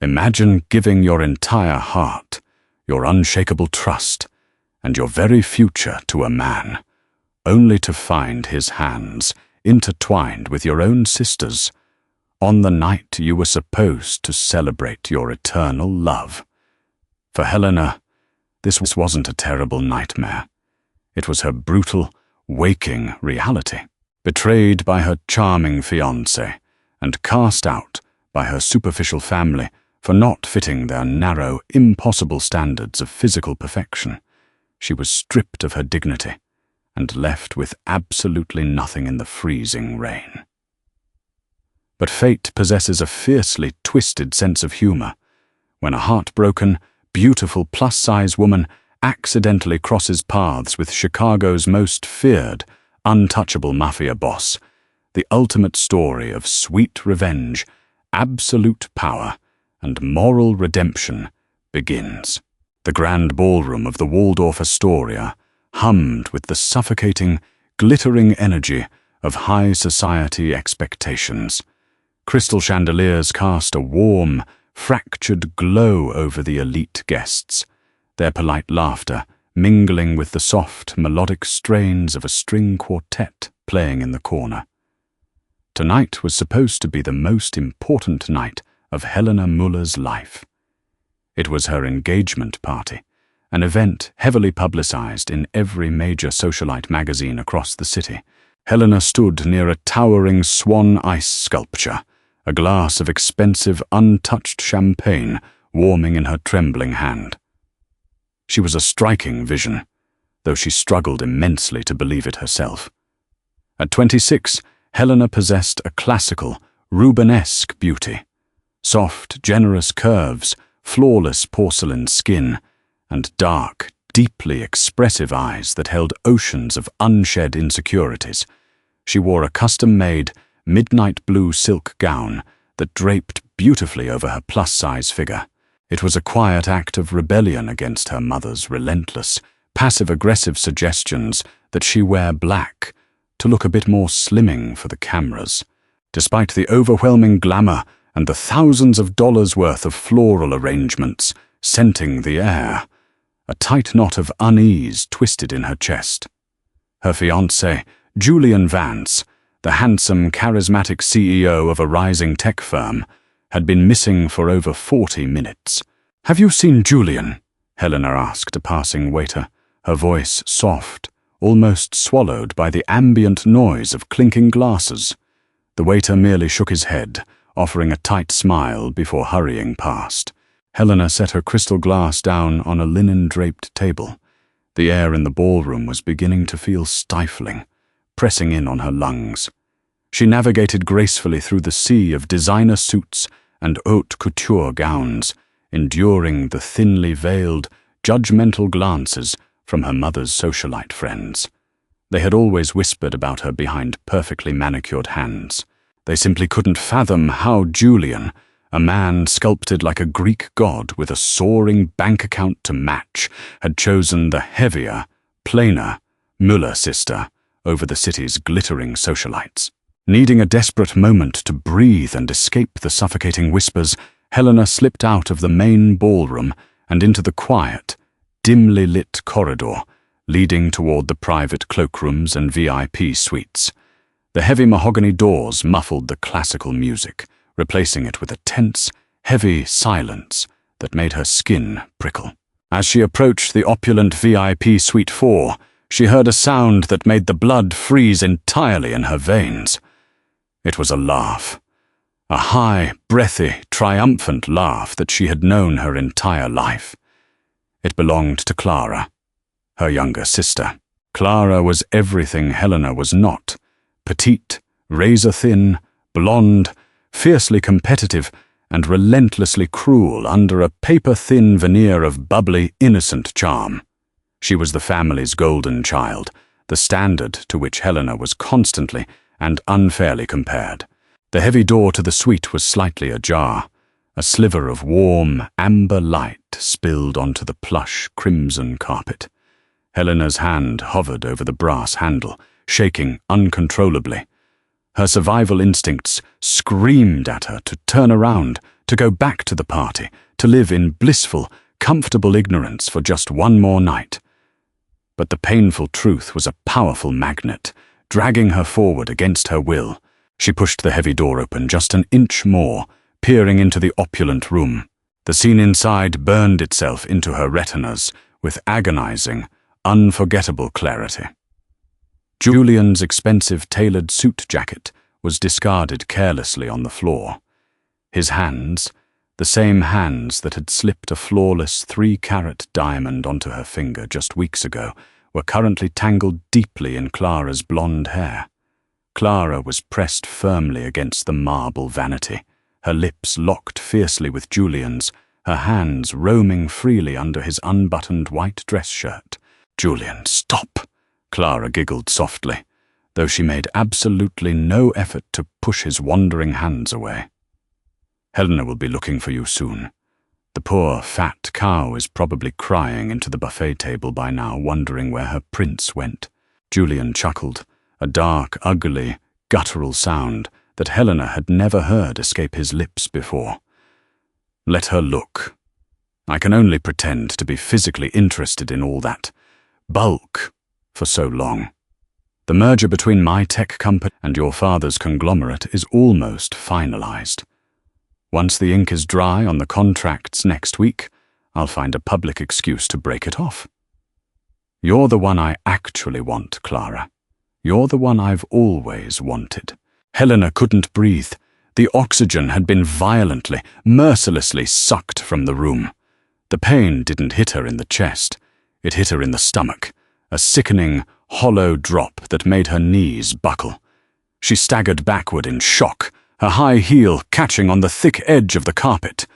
Imagine giving your entire heart, your unshakable trust, and your very future to a man, only to find his hands intertwined with your own sister's on the night you were supposed to celebrate your eternal love. For Helena, this wasn't a terrible nightmare. It was her brutal, waking reality. Betrayed by her charming fiancé and cast out by her superficial family for not fitting their narrow, impossible standards of physical perfection, she was stripped of her dignity and left with absolutely nothing in the freezing rain. But fate possesses a fiercely twisted sense of humor. When a heartbroken, beautiful plus-size woman accidentally crosses paths with Chicago's most feared, untouchable Mafia boss, the ultimate story of sweet revenge, absolute power, and moral redemption begins. The grand ballroom of the Waldorf Astoria hummed with the suffocating, glittering energy of high society expectations. Crystal chandeliers cast a warm, fractured glow over the elite guests, their polite laughter mingling with the soft, melodic strains of a string quartet playing in the corner. Tonight was supposed to be the most important night of Helena Muller's life. It was her engagement party, an event heavily publicized in every major socialite magazine across the city. Helena stood near a towering swan ice sculpture, a glass of expensive, untouched champagne warming in her trembling hand. She was a striking vision, though she struggled immensely to believe it herself. At 26, Helena possessed a classical, Rubenesque beauty, soft, generous curves, flawless porcelain skin, and dark, deeply expressive eyes that held oceans of unshed insecurities. She wore a custom-made, midnight blue silk gown that draped beautifully over her plus-size figure. It was a quiet act of rebellion against her mother's relentless, passive-aggressive suggestions that she wear black to look a bit more slimming for the cameras. Despite the overwhelming glamour and the thousands of dollars worth of floral arrangements scenting the air, a tight knot of unease twisted in her chest. Her fiancé, Julian Vance, the handsome, charismatic CEO of a rising tech firm, had been missing for over 40 minutes. "Have you seen Julian?" Helena asked a passing waiter, her voice soft, almost swallowed by the ambient noise of clinking glasses. The waiter merely shook his head, offering a tight smile before hurrying past. Helena set her crystal glass down on a linen-draped table. The air in the ballroom was beginning to feel stifling, pressing in on her lungs. She navigated gracefully through the sea of designer suits and haute couture gowns, enduring the thinly veiled, judgmental glances from her mother's socialite friends. They had always whispered about her behind perfectly manicured hands. They simply couldn't fathom how Julian, a man sculpted like a Greek god with a soaring bank account to match, had chosen the heavier, plainer Muller sister over the city's glittering socialites. Needing a desperate moment to breathe and escape the suffocating whispers, Helena slipped out of the main ballroom and into the quiet, dimly lit corridor leading toward the private cloakrooms and VIP suites. The heavy mahogany doors muffled the classical music, replacing it with a tense, heavy silence that made her skin prickle. As she approached the opulent VIP Suite 4, she heard a sound that made the blood freeze entirely in her veins. It was a laugh. A high, breathy, triumphant laugh that she had known her entire life. It belonged to Clara, her younger sister. Clara was everything Helena was not: petite, razor-thin, blonde, fiercely competitive, and relentlessly cruel under a paper-thin veneer of bubbly, innocent charm. She was the family's golden child, the standard to which Helena was constantly and unfairly compared. The heavy door to the suite was slightly ajar. A sliver of warm, amber light spilled onto the plush, crimson carpet. Helena's hand hovered over the brass handle, shaking uncontrollably. Her survival instincts screamed at her to turn around, to go back to the party, to live in blissful, comfortable ignorance for just one more night. But the painful truth was a powerful magnet, dragging her forward against her will. She pushed the heavy door open just an inch more, peering into the opulent room. The scene inside burned itself into her retinas with agonizing, unforgettable clarity. Julian's expensive tailored suit jacket was discarded carelessly on the floor. His hands, the same hands that had slipped a flawless 3-carat diamond onto her finger just weeks ago, were currently tangled deeply in Clara's blonde hair. Clara was pressed firmly against the marble vanity, her lips locked fiercely with Julian's, her hands roaming freely under his unbuttoned white dress shirt. "Julian, stop!" Clara giggled softly, though she made absolutely no effort to push his wandering hands away. "Helena will be looking for you soon. The poor, fat cow is probably crying into the buffet table by now, wondering where her prince went." Julian chuckled, a dark, ugly, guttural sound that Helena had never heard escape his lips before. "Let her look. I can only pretend to be physically interested in all that bulk for so long. The merger between my tech company and your father's conglomerate is almost finalized. Once the ink is dry on the contracts next week, I'll find a public excuse to break it off. You're the one I actually want, Clara. You're the one I've always wanted." Helena couldn't breathe. The oxygen had been violently, mercilessly sucked from the room. The pain didn't hit her in the chest. It hit her in the stomach, a sickening, hollow drop that made her knees buckle. She staggered backward in shock, her high heel catching on the thick edge of the carpet.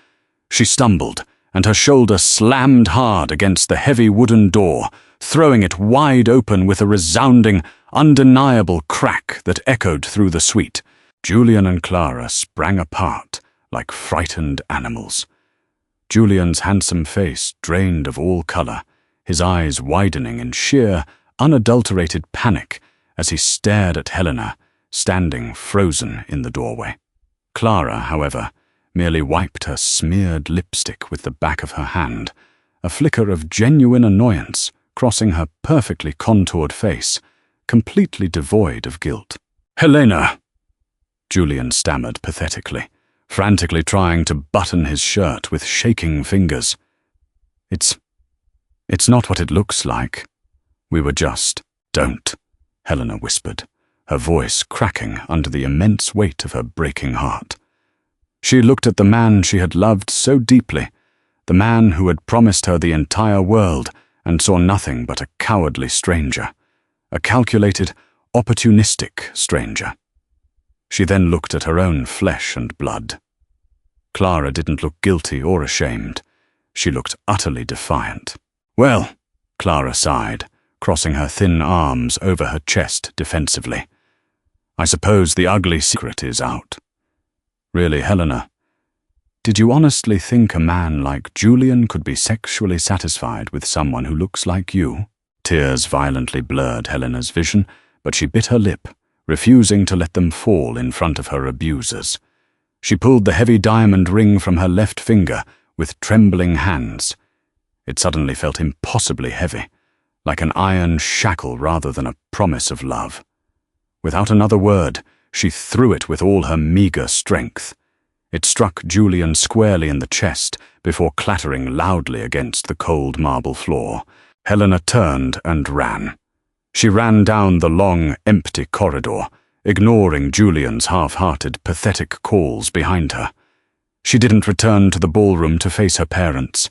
She stumbled, and her shoulder slammed hard against the heavy wooden door, throwing it wide open with a resounding, undeniable crack that echoed through the suite. Julian and Clara sprang apart like frightened animals. Julian's handsome face drained of all color, his eyes widening in sheer, unadulterated panic as he stared at Helena, standing frozen in the doorway. Clara, however, merely wiped her smeared lipstick with the back of her hand, a flicker of genuine annoyance crossing her perfectly contoured face, completely devoid of guilt. "Helena!" Julian stammered pathetically, frantically trying to button his shirt with shaking fingers. It's not what it looks like. We were just..." "Don't," Helena whispered, her voice cracking under the immense weight of her breaking heart. She looked at the man she had loved so deeply, the man who had promised her the entire world, and saw nothing but a cowardly stranger, a calculated, opportunistic stranger. She then looked at her own flesh and blood. Clara didn't look guilty or ashamed. She looked utterly defiant. "Well," Clara sighed, crossing her thin arms over her chest defensively, "I suppose the ugly secret is out. Really, Helena, did you honestly think a man like Julian could be sexually satisfied with someone who looks like you?" Tears violently blurred Helena's vision, but she bit her lip, refusing to let them fall in front of her abusers. She pulled the heavy diamond ring from her left finger with trembling hands. It suddenly felt impossibly heavy, like an iron shackle rather than a promise of love. Without another word, she threw it with all her meager strength. It struck Julian squarely in the chest before clattering loudly against the cold marble floor. Helena turned and ran. She ran down the long, empty corridor, ignoring Julian's half-hearted, pathetic calls behind her. She didn't return to the ballroom to face her parents.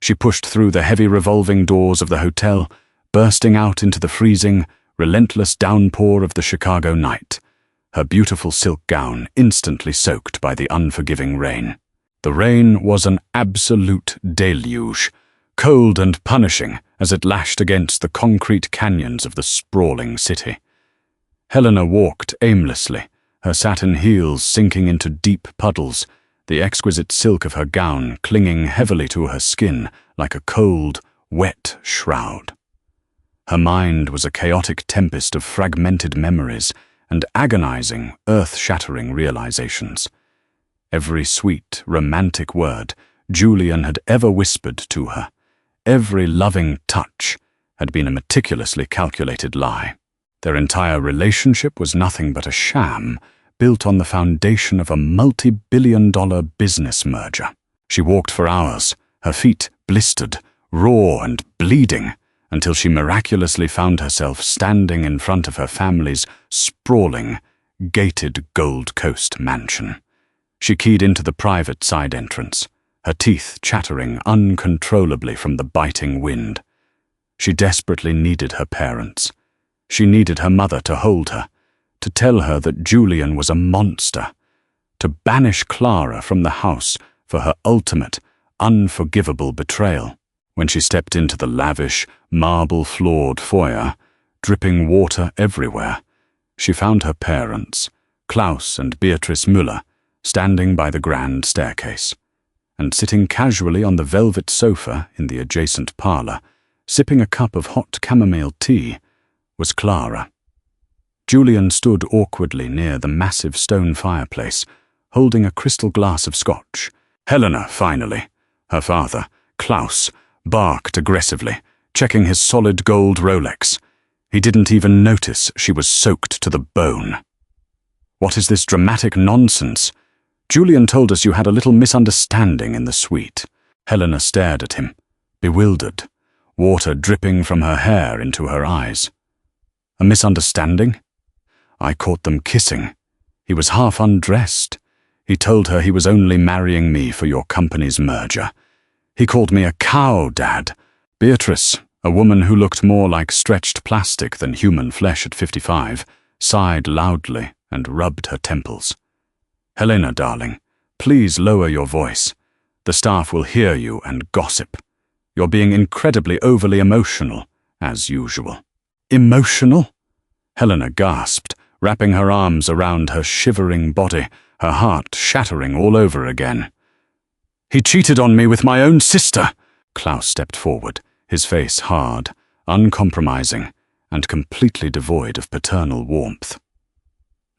She pushed through the heavy revolving doors of the hotel, bursting out into the freezing, relentless downpour of the Chicago night, her beautiful silk gown instantly soaked by the unforgiving rain. The rain was an absolute deluge, cold and punishing as it lashed against the concrete canyons of the sprawling city. Helena walked aimlessly, her satin heels sinking into deep puddles, the exquisite silk of her gown clinging heavily to her skin like a cold, wet shroud. Her mind was a chaotic tempest of fragmented memories and agonizing, earth-shattering realizations. Every sweet, romantic word Julian had ever whispered to her, every loving touch, had been a meticulously calculated lie. Their entire relationship was nothing but a sham, built on the foundation of a multi-billion-dollar business merger. She walked for hours, her feet blistered, raw and bleeding, until she miraculously found herself standing in front of her family's sprawling, gated Gold Coast mansion. She keyed into the private side entrance, her teeth chattering uncontrollably from the biting wind. She desperately needed her parents. She needed her mother to hold her, to tell her that Julian was a monster, to banish Clara from the house for her ultimate, unforgivable betrayal. When she stepped into the lavish, marble-floored foyer, dripping water everywhere, she found her parents, Klaus and Beatrice Müller, standing by the grand staircase, and sitting casually on the velvet sofa in the adjacent parlor, sipping a cup of hot chamomile tea, was Clara. Julian stood awkwardly near the massive stone fireplace, holding a crystal glass of scotch. Helena, finally. Her father, Klaus, barked aggressively, checking his solid gold Rolex. He didn't even notice she was soaked to the bone. What is this dramatic nonsense? Julian told us you had a little misunderstanding in the suite. Helena stared at him, bewildered, water dripping from her hair into her eyes. A misunderstanding? I caught them kissing. He was half undressed. He told her he was only marrying me for your company's merger. He called me a cow, Dad. Beatrice, a woman who looked more like stretched plastic than human flesh at 55, sighed loudly and rubbed her temples. Helena, darling, please lower your voice. The staff will hear you and gossip. You're being incredibly overly emotional, as usual. Emotional? Helena gasped, wrapping her arms around her shivering body, her heart shattering all over again. He cheated on me with my own sister. Klaus stepped forward, his face hard, uncompromising, and completely devoid of paternal warmth.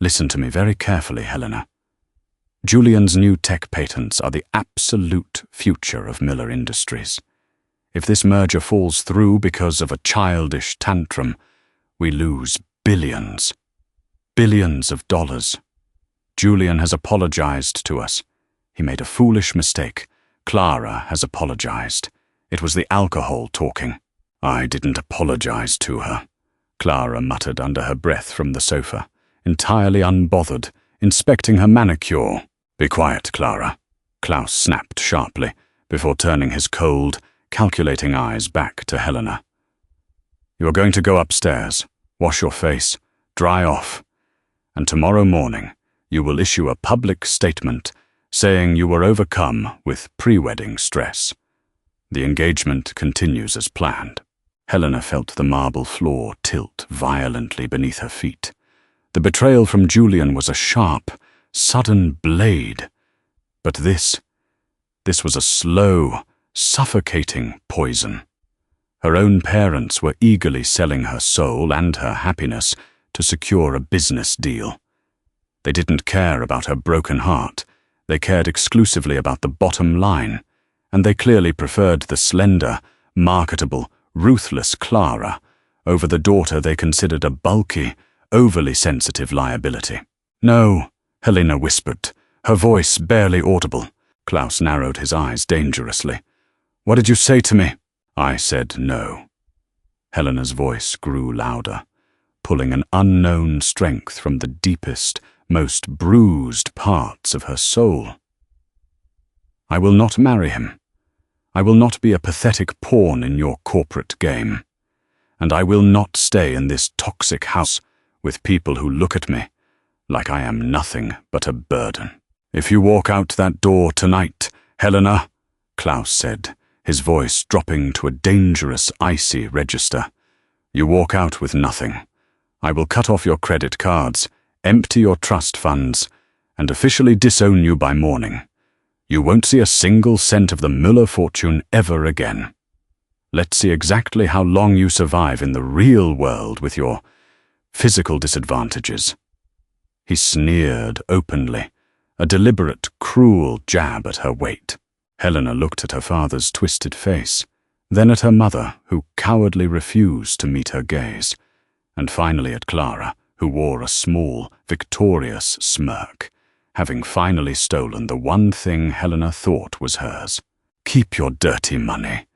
Listen to me very carefully, Helena. Julian's new tech patents are the absolute future of Miller Industries. If this merger falls through because of a childish tantrum, we lose billions. Billions of dollars. Julian has apologized to us. He made a foolish mistake. Clara has apologized. It was the alcohol talking. I didn't apologize to her, Clara muttered under her breath from the sofa, entirely unbothered, inspecting her manicure. Be quiet, Clara, Klaus snapped sharply, before turning his cold, calculating eyes back to Helena. You are going to go upstairs, wash your face, dry off, and tomorrow morning you will issue a public statement saying you were overcome with pre-wedding stress. The engagement continues as planned. Helena felt the marble floor tilt violently beneath her feet. The betrayal from Julian was a sharp, sudden blade. But this was a slow, suffocating poison. Her own parents were eagerly selling her soul and her happiness to secure a business deal. They didn't care about her broken heart. They cared exclusively about the bottom line, and they clearly preferred the slender, marketable, ruthless Clara over the daughter they considered a bulky, overly sensitive liability. No, Helena whispered, her voice barely audible. Klaus narrowed his eyes dangerously. What did you say to me? I said no. Helena's voice grew louder, pulling an unknown strength from the deepest, most bruised parts of her soul. I will not marry him. I will not be a pathetic pawn in your corporate game. And I will not stay in this toxic house with people who look at me like I am nothing but a burden. If you walk out that door tonight, Helena, Klaus said, his voice dropping to a dangerous, icy register, you walk out with nothing. I will cut off your credit cards, empty your trust funds, and officially disown you by morning. You won't see a single cent of the Müller fortune ever again. Let's see exactly how long you survive in the real world with your physical disadvantages. He sneered openly, a deliberate, cruel jab at her weight. Helena looked at her father's twisted face, then at her mother, who cowardly refused to meet her gaze, and finally at Clara, who wore a small, victorious smirk, having finally stolen the one thing Helena thought was hers. "Keep your dirty money,"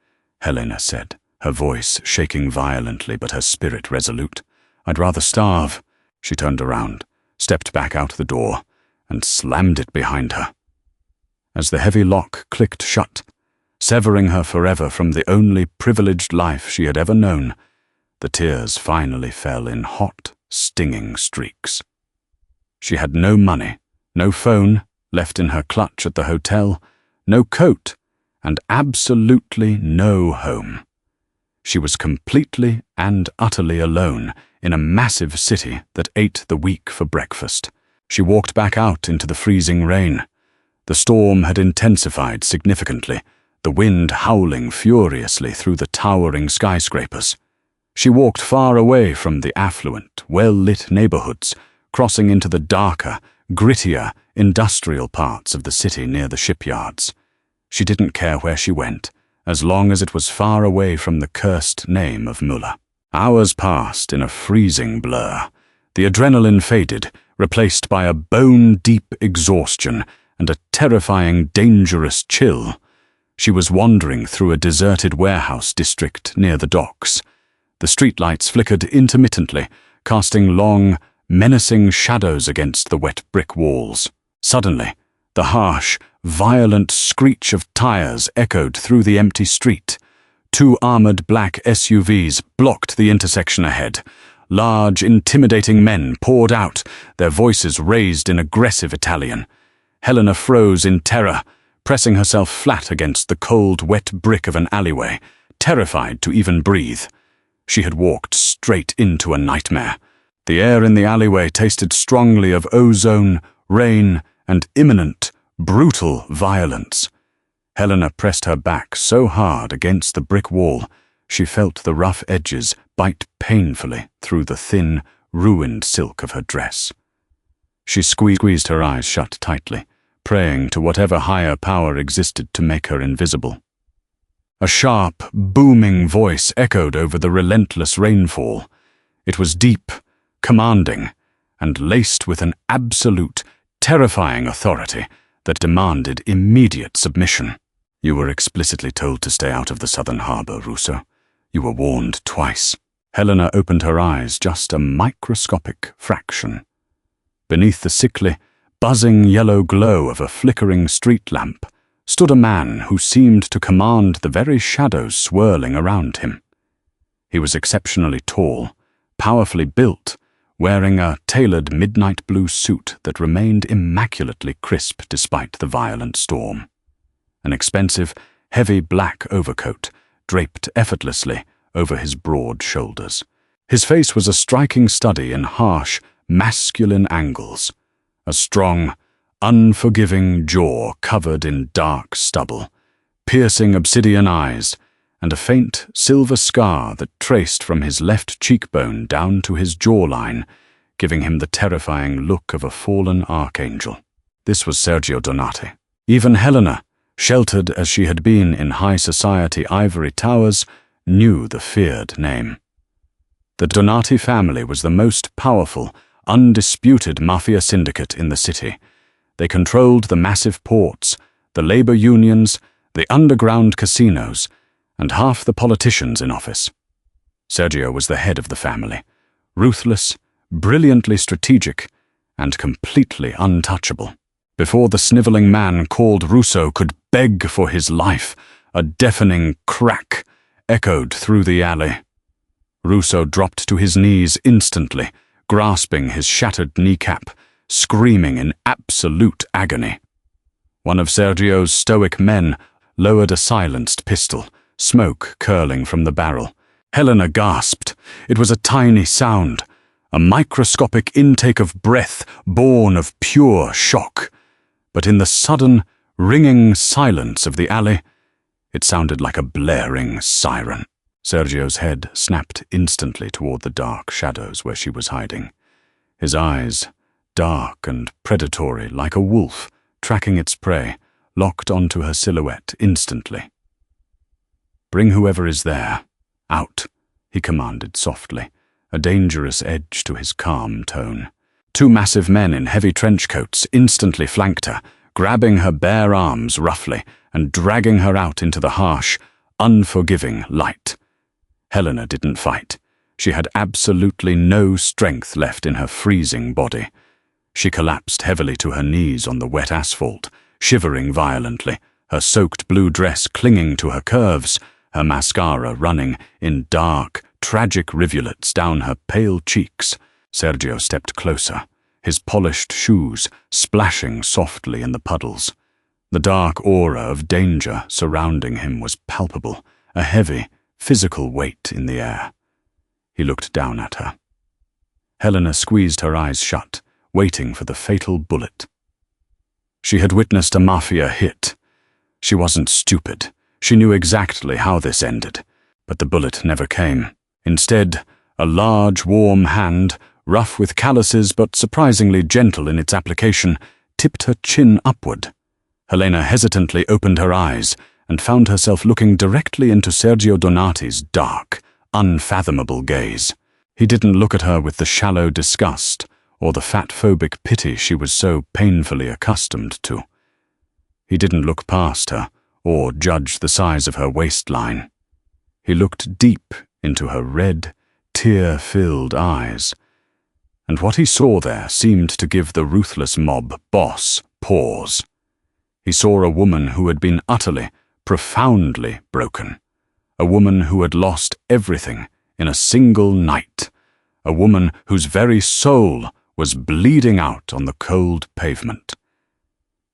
Helena said, her voice shaking violently but her spirit resolute. "I'd rather starve." She turned around, stepped back out the door, and slammed it behind her. As the heavy lock clicked shut, severing her forever from the only privileged life she had ever known, the tears finally fell in hot, stinging streaks. She had no money, no phone left in her clutch at the hotel, no coat, and absolutely no home. She was completely and utterly alone in a massive city that ate the weak for breakfast. She walked back out into the freezing rain. The storm had intensified significantly, the wind howling furiously through the towering skyscrapers. She walked far away from the affluent, well-lit neighborhoods, crossing into the darker, grittier, industrial parts of the city near the shipyards. She didn't care where she went, as long as it was far away from the cursed name of Muller. Hours passed in a freezing blur. The adrenaline faded, replaced by a bone-deep exhaustion and a terrifying, dangerous chill. She was wandering through a deserted warehouse district near the docks. The streetlights flickered intermittently, casting long, menacing shadows against the wet brick walls. Suddenly, the harsh, violent screech of tires echoed through the empty street. Two armored black SUVs blocked the intersection ahead. Large, intimidating men poured out, their voices raised in aggressive Italian. Helena froze in terror, pressing herself flat against the cold, wet brick of an alleyway, terrified to even breathe. She had walked straight into a nightmare. The air in the alleyway tasted strongly of ozone, rain, and imminent, brutal violence. Helena pressed her back so hard against the brick wall, she felt the rough edges bite painfully through the thin, ruined silk of her dress. She squeezed her eyes shut tightly, praying to whatever higher power existed to make her invisible. A sharp, booming voice echoed over the relentless rainfall. It was deep, commanding, and laced with an absolute, terrifying authority that demanded immediate submission. "You were explicitly told to stay out of the southern harbor, Russo. You were warned twice." Helena opened her eyes just a microscopic fraction. Beneath the sickly, buzzing yellow glow of a flickering street lamp stood a man who seemed to command the very shadows swirling around him. He was exceptionally tall, powerfully built, wearing a tailored midnight blue suit that remained immaculately crisp despite the violent storm. An expensive, heavy black overcoat draped effortlessly over his broad shoulders. His face was a striking study in harsh, masculine angles, a strong, unforgiving jaw covered in dark stubble, piercing obsidian eyes, and a faint silver scar that traced from his left cheekbone down to his jawline, giving him the terrifying look of a fallen archangel. This was Sergio Donati. Even Helena, sheltered as she had been in high society ivory towers, knew the feared name. The Donati family was the most powerful, undisputed Mafia syndicate in the city. They controlled the massive ports, the labor unions, the underground casinos, and half the politicians in office. Sergio was the head of the family, ruthless, brilliantly strategic, and completely untouchable. Before the sniveling man called Russo could beg for his life, a deafening crack echoed through the alley. Russo dropped to his knees instantly, grasping his shattered kneecap, screaming in absolute agony. One of Sergio's stoic men lowered a silenced pistol, smoke curling from the barrel. Helena gasped. It was a tiny sound, a microscopic intake of breath born of pure shock. But in the sudden, ringing silence of the alley, it sounded like a blaring siren. Sergio's head snapped instantly toward the dark shadows where she was hiding. His eyes, dark and predatory like a wolf, tracking its prey, locked onto her silhouette instantly. "Bring whoever is there. Out," he commanded softly, a dangerous edge to his calm tone. Two massive men in heavy trench coats instantly flanked her, grabbing her bare arms roughly and dragging her out into the harsh, unforgiving light. Helena didn't fight. She had absolutely no strength left in her freezing body. She collapsed heavily to her knees on the wet asphalt, shivering violently, her soaked blue dress clinging to her curves, her mascara running in dark, tragic rivulets down her pale cheeks. Sergio stepped closer, his polished shoes splashing softly in the puddles. The dark aura of danger surrounding him was palpable, a heavy, physical weight in the air. He looked down at her. Helena squeezed her eyes shut, waiting for the fatal bullet. She had witnessed a Mafia hit. She wasn't stupid. She knew exactly how this ended, but the bullet never came. Instead, a large, warm hand, rough with calluses but surprisingly gentle in its application, tipped her chin upward. Helena hesitantly opened her eyes and found herself looking directly into Sergio Donati's dark, unfathomable gaze. He didn't look at her with the shallow disgust or the fat-phobic pity she was so painfully accustomed to. He didn't look past her or judge the size of her waistline. He looked deep into her red, tear-filled eyes, and what he saw there seemed to give the ruthless mob boss pause. He saw a woman who had been utterly, profoundly broken, a woman who had lost everything in a single night, a woman whose very soul was bleeding out on the cold pavement.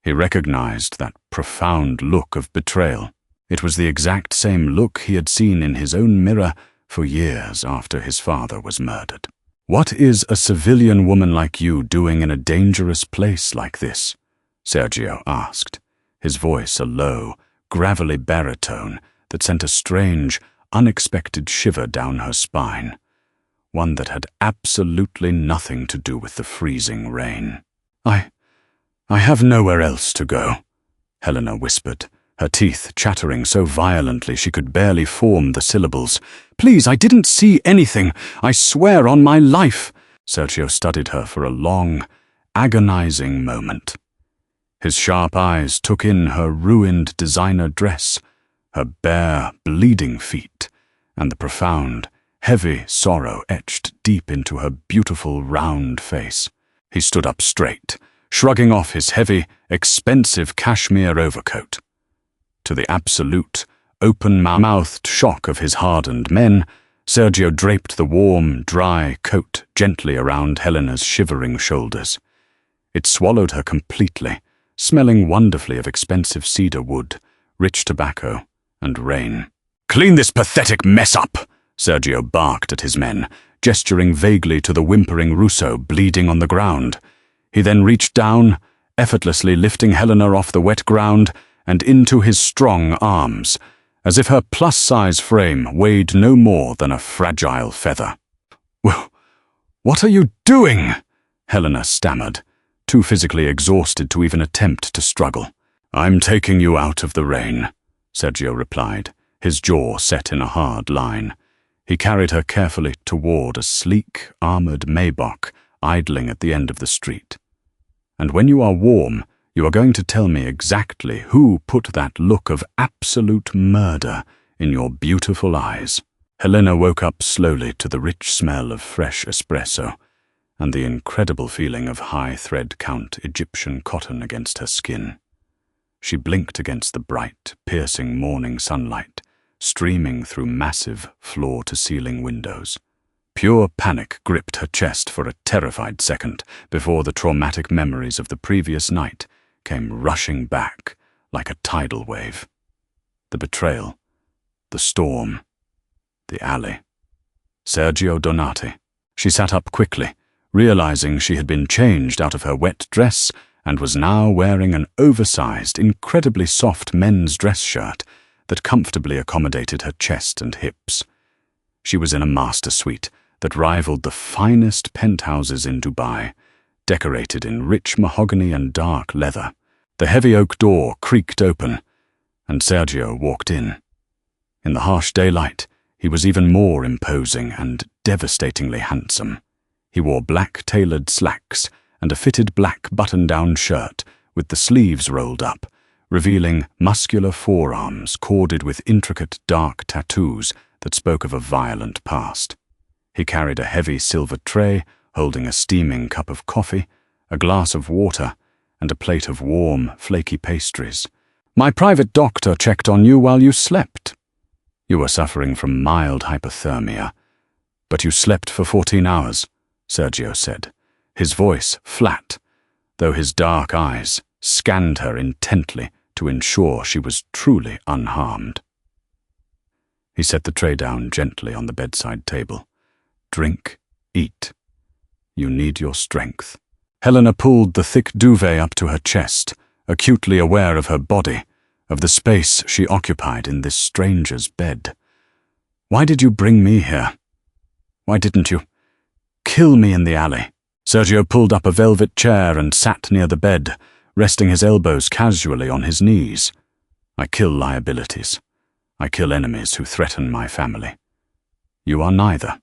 He recognized that profound look of betrayal. It was the exact same look he had seen in his own mirror for years after his father was murdered. "What is a civilian woman like you doing in a dangerous place like this?" Sergio asked, his voice a low, gravelly baritone that sent a strange, unexpected shiver down her spine, one that had absolutely nothing to do with the freezing rain. I have nowhere else to go," Helena whispered, her teeth chattering so violently she could barely form the syllables. "Please, I didn't see anything. I swear on my life." Sergio studied her for a long, agonizing moment. His sharp eyes took in her ruined designer dress, her bare, bleeding feet, and the profound, heavy sorrow etched deep into her beautiful, round face. He stood up straight, shrugging off his heavy, expensive cashmere overcoat. To the absolute, open-mouthed shock of his hardened men, Sergio draped the warm, dry coat gently around Helena's shivering shoulders. It swallowed her completely, smelling wonderfully of expensive cedar wood, rich tobacco, and rain. "Clean this pathetic mess up!" Sergio barked at his men, gesturing vaguely to the whimpering Russo bleeding on the ground. He then reached down, effortlessly lifting Helena off the wet ground and into his strong arms, as if her plus-size frame weighed no more than a fragile feather. "Well, what are you doing?" Helena stammered, too physically exhausted to even attempt to struggle. "I'm taking you out of the rain," Sergio replied, his jaw set in a hard line. He carried her carefully toward a sleek, armored Maybach idling at the end of the street. "And when you are warm, you are going to tell me exactly who put that look of absolute murder in your beautiful eyes." Helena woke up slowly to the rich smell of fresh espresso and the incredible feeling of high-thread count Egyptian cotton against her skin. She blinked against the bright, piercing morning sunlight, streaming through massive floor-to-ceiling windows. Pure panic gripped her chest for a terrified second before the traumatic memories of the previous night came rushing back like a tidal wave. The betrayal, the storm, the alley. Sergio Donati. She sat up quickly, realizing she had been changed out of her wet dress and was now wearing an oversized, incredibly soft men's dress shirt that comfortably accommodated her chest and hips. She was in a master suite that rivaled the finest penthouses in Dubai, decorated in rich mahogany and dark leather. The heavy oak door creaked open, and Sergio walked in. In the harsh daylight, he was even more imposing and devastatingly handsome. He wore black tailored slacks and a fitted black button-down shirt with the sleeves rolled up, revealing muscular forearms corded with intricate dark tattoos that spoke of a violent past. He carried a heavy silver tray holding a steaming cup of coffee, a glass of water, and a plate of warm, flaky pastries. "My private doctor checked on you while you slept. You were suffering from mild hypothermia, but you slept for 14 hours, Sergio said, his voice flat, though his dark eyes scanned her intently to ensure she was truly unharmed. He set the tray down gently on the bedside table. "Drink, eat. You need your strength." Helena pulled the thick duvet up to her chest, acutely aware of her body, of the space she occupied in this stranger's bed. "Why did you bring me here? Why didn't you kill me in the alley?" Sergio pulled up a velvet chair and sat near the bed, resting his elbows casually on his knees. "I kill liabilities. I kill enemies who threaten my family. You are neither.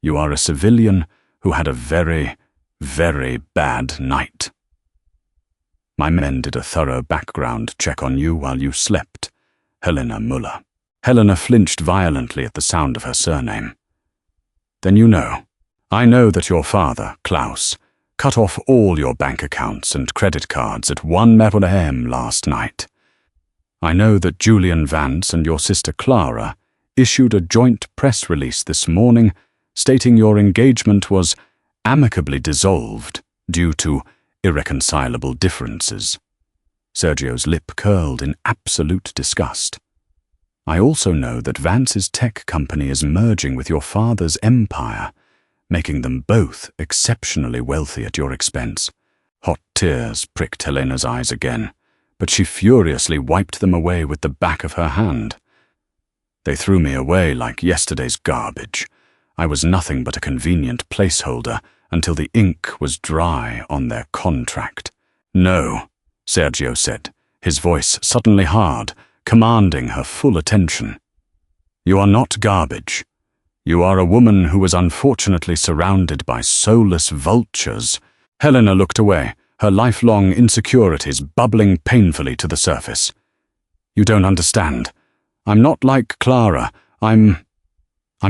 You are a civilian who had a very, very bad night. My men did a thorough background check on you while you slept, Helena Muller." Helena flinched violently at the sound of her surname. "Then you know. I know that your father, Klaus, cut off all your bank accounts and credit cards at 1 a.m. last night. I know that Julian Vance and your sister Clara issued a joint press release this morning stating your engagement was amicably dissolved due to irreconcilable differences." Sergio's lip curled in absolute disgust. "I also know that Vance's tech company is merging with your father's empire, making them both exceptionally wealthy at your expense." Hot tears pricked Helena's eyes again, but she furiously wiped them away with the back of her hand. "They threw me away like yesterday's garbage. I was nothing but a convenient placeholder until the ink was dry on their contract." "No," Sergio said, his voice suddenly hard, commanding her full attention. "You are not garbage. You are a woman who was unfortunately surrounded by soulless vultures." Helena looked away, her lifelong insecurities bubbling painfully to the surface. "You don't understand. I'm not like Clara. I'm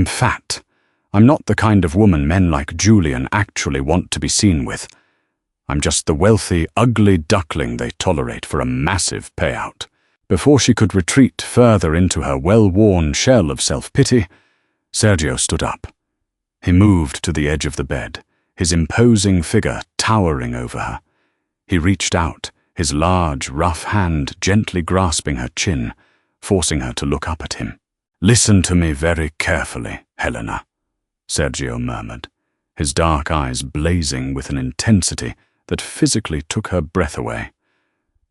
fat. I'm not the kind of woman men like Julian actually want to be seen with. I'm just the wealthy, ugly duckling they tolerate for a massive payout." Before she could retreat further into her well-worn shell of self-pity, Sergio stood up. He moved to the edge of the bed, his imposing figure towering over her. He reached out, his large, rough hand gently grasping her chin, forcing her to look up at him. "Listen to me very carefully, Helena," Sergio murmured, his dark eyes blazing with an intensity that physically took her breath away.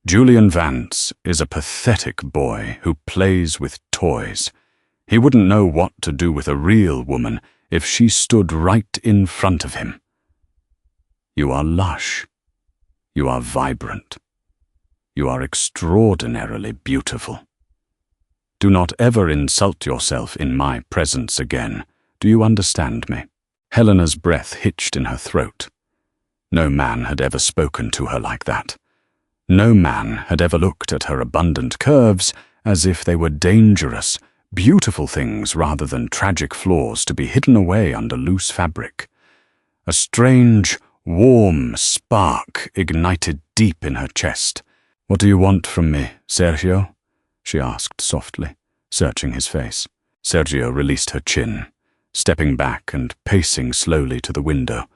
"Julian Vance is a pathetic boy who plays with toys. He wouldn't know what to do with a real woman if she stood right in front of him. You are lush. You are vibrant. You are extraordinarily beautiful. Do not ever insult yourself in my presence again. Do you understand me?" Helena's breath hitched in her throat. No man had ever spoken to her like that. No man had ever looked at her abundant curves as if they were dangerous, beautiful things rather than tragic flaws to be hidden away under loose fabric. A strange, warm spark ignited deep in her chest. "What do you want from me, Sergio?" she asked softly, searching his face. Sergio released her chin, stepping back and pacing slowly to the window,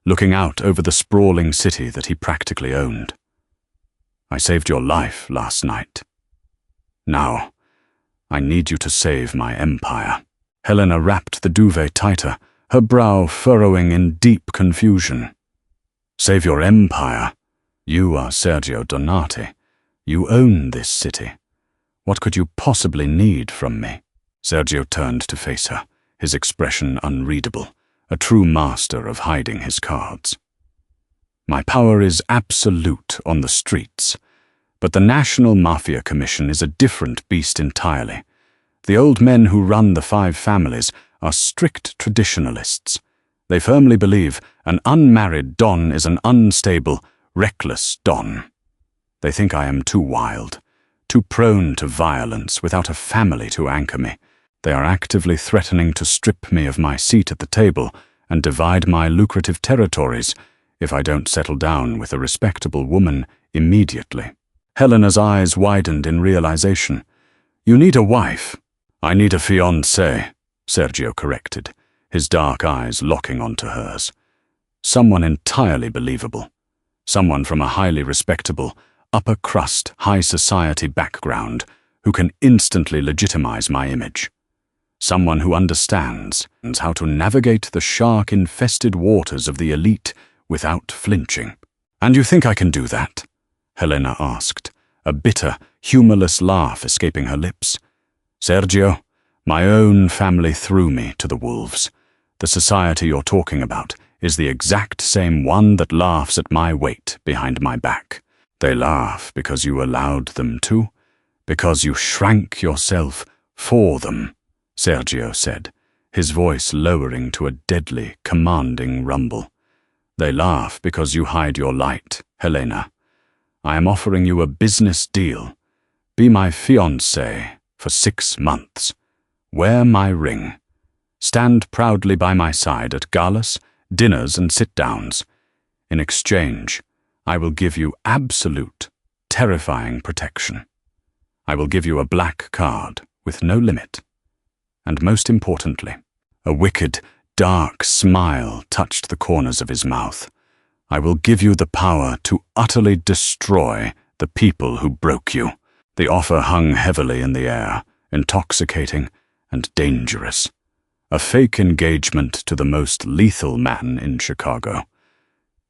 looking out over the sprawling city that he practically owned. "I saved your life last night. Now, I need you to save my empire." Helena wrapped the duvet tighter, her brow furrowing in deep confusion. "Save your empire? You are Sergio Donati. You own this city. What could you possibly need from me?" Sergio turned to face her, his expression unreadable, a true master of hiding his cards. My power is absolute on the streets. But the National Mafia Commission is a different beast entirely. The old men who run the 5 families are strict traditionalists. They firmly believe an unmarried don is an unstable, reckless don. They think I am too wild, too prone to violence without a family to anchor me. They are actively threatening to strip me of my seat at the table and divide my lucrative territories if I don't settle down with a respectable woman immediately. Helena's eyes widened in realization. You need a wife. I need a fiancé, Sergio corrected, his dark eyes locking onto hers. Someone entirely believable. Someone from a highly respectable, upper-crust, high society background who can instantly legitimize my image. Someone who understands how to navigate the shark-infested waters of the elite without flinching. And you think I can do that? Helena asked, a bitter, humorless laugh escaping her lips. Sergio, my own family threw me to the wolves. The society you're talking about is the exact same one that laughs at my weight behind my back. They laugh because you allowed them to, because you shrank yourself for them, Sergio said, his voice lowering to a deadly, commanding rumble. They laugh because you hide your light, Helena. I am offering you a business deal. Be my fiancé for 6 months. Wear my ring. Stand proudly by my side at galas, dinners, and sit-downs. In exchange, I will give you absolute, terrifying protection. I will give you a black card with no limit. And most importantly, a wicked, dark smile touched the corners of his mouth. I will give you the power to utterly destroy the people who broke you. The offer hung heavily in the air, intoxicating and dangerous. A fake engagement to the most lethal man in Chicago.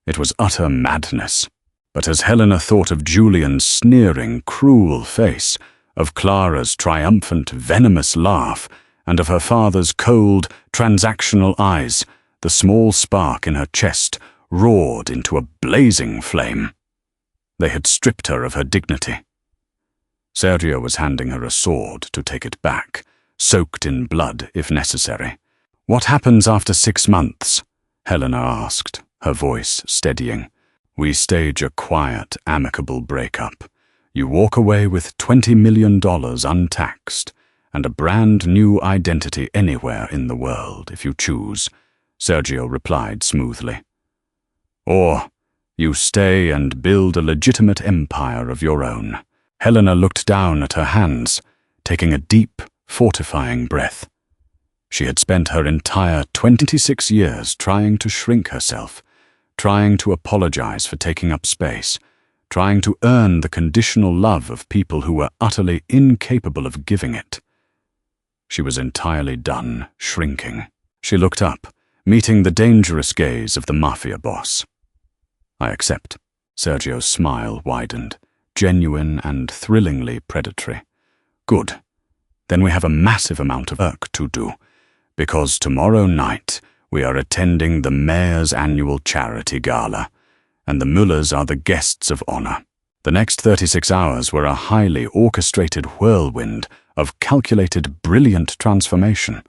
It was utter madness. But as Helena thought of Julian's sneering, cruel face, of Clara's triumphant, venomous laugh, and of her father's cold, transactional eyes, the small spark in her chest roared into a blazing flame. They had stripped her of her dignity. Sergio was handing her a sword to take it back, soaked in blood if necessary. What happens after 6 months? Helena asked, her voice steadying. We stage a quiet, amicable breakup. You walk away with $20 million untaxed, and a brand new identity anywhere in the world, if you choose, Sergio replied smoothly. Or you stay and build a legitimate empire of your own. Helena looked down at her hands, taking a deep, fortifying breath. She had spent her entire 26 years trying to shrink herself, trying to apologize for taking up space, trying to earn the conditional love of people who were utterly incapable of giving it. She was entirely done shrinking. She looked up, meeting the dangerous gaze of the Mafia boss. I accept. Sergio's smile widened, genuine and thrillingly predatory. Good. Then we have a massive amount of work to do, because tomorrow night we are attending the mayor's annual charity gala, and the Mullers are the guests of honor. The next 36 hours were a highly orchestrated whirlwind of calculated, brilliant transformation.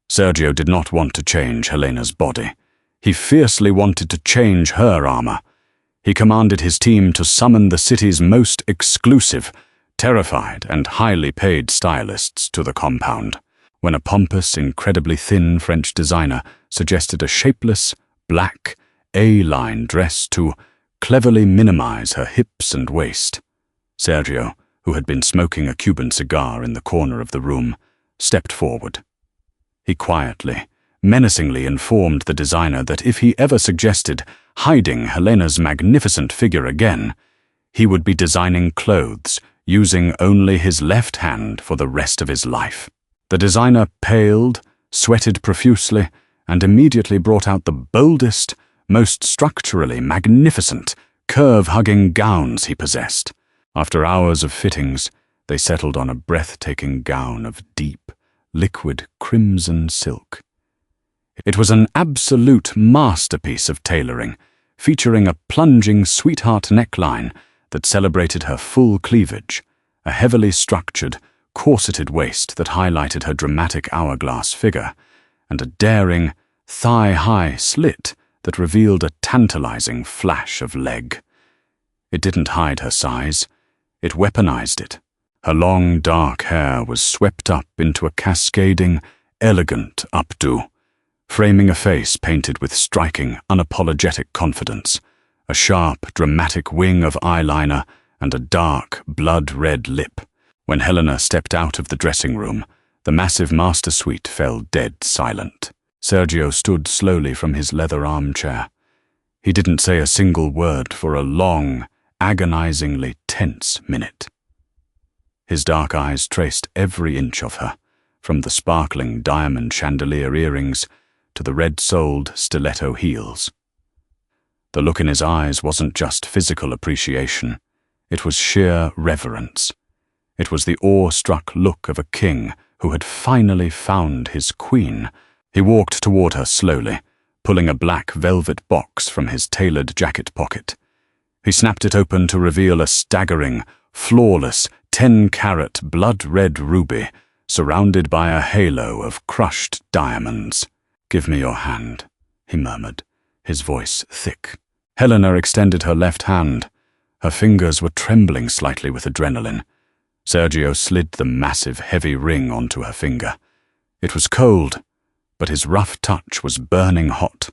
Sergio did not want to change Helena's body. He fiercely wanted to change her armor. He commanded his team to summon the city's most exclusive, terrified, and highly paid stylists to the compound. When a pompous, incredibly thin French designer suggested a shapeless, black, A-line dress to cleverly minimize her hips and waist, Sergio, who had been smoking a Cuban cigar in the corner of the room, stepped forward. He quietly, menacingly informed the designer that if he ever suggested hiding Helena's magnificent figure again, he would be designing clothes using only his left hand for the rest of his life. The designer paled, sweated profusely, and immediately brought out the boldest, most structurally magnificent, curve-hugging gowns he possessed. After hours of fittings, they settled on a breathtaking gown of deep, liquid crimson silk. It was an absolute masterpiece of tailoring, featuring a plunging sweetheart neckline that celebrated her full cleavage, a heavily structured, corseted waist that highlighted her dramatic hourglass figure, and a daring, thigh-high slit that revealed a tantalizing flash of leg. It didn't hide her size, it weaponized it. Her long, dark hair was swept up into a cascading, elegant updo, framing a face painted with striking, unapologetic confidence, a sharp, dramatic wing of eyeliner, and a dark, blood-red lip. When Helena stepped out of the dressing room, the massive master suite fell dead silent. Sergio stood slowly from his leather armchair. He didn't say a single word for a long, agonizingly tense minute. His dark eyes traced every inch of her, from the sparkling diamond chandelier earrings to the red-soled stiletto heels. The look in his eyes wasn't just physical appreciation, it was sheer reverence. It was the awe-struck look of a king who had finally found his queen. He walked toward her slowly, pulling a black velvet box from his tailored jacket pocket. He snapped it open to reveal a staggering, flawless, 10-carat blood-red ruby surrounded by a halo of crushed diamonds. "Give me your hand," he murmured, his voice thick. Helena extended her left hand. Her fingers were trembling slightly with adrenaline. Sergio slid the massive, heavy ring onto her finger. It was cold, but his rough touch was burning hot.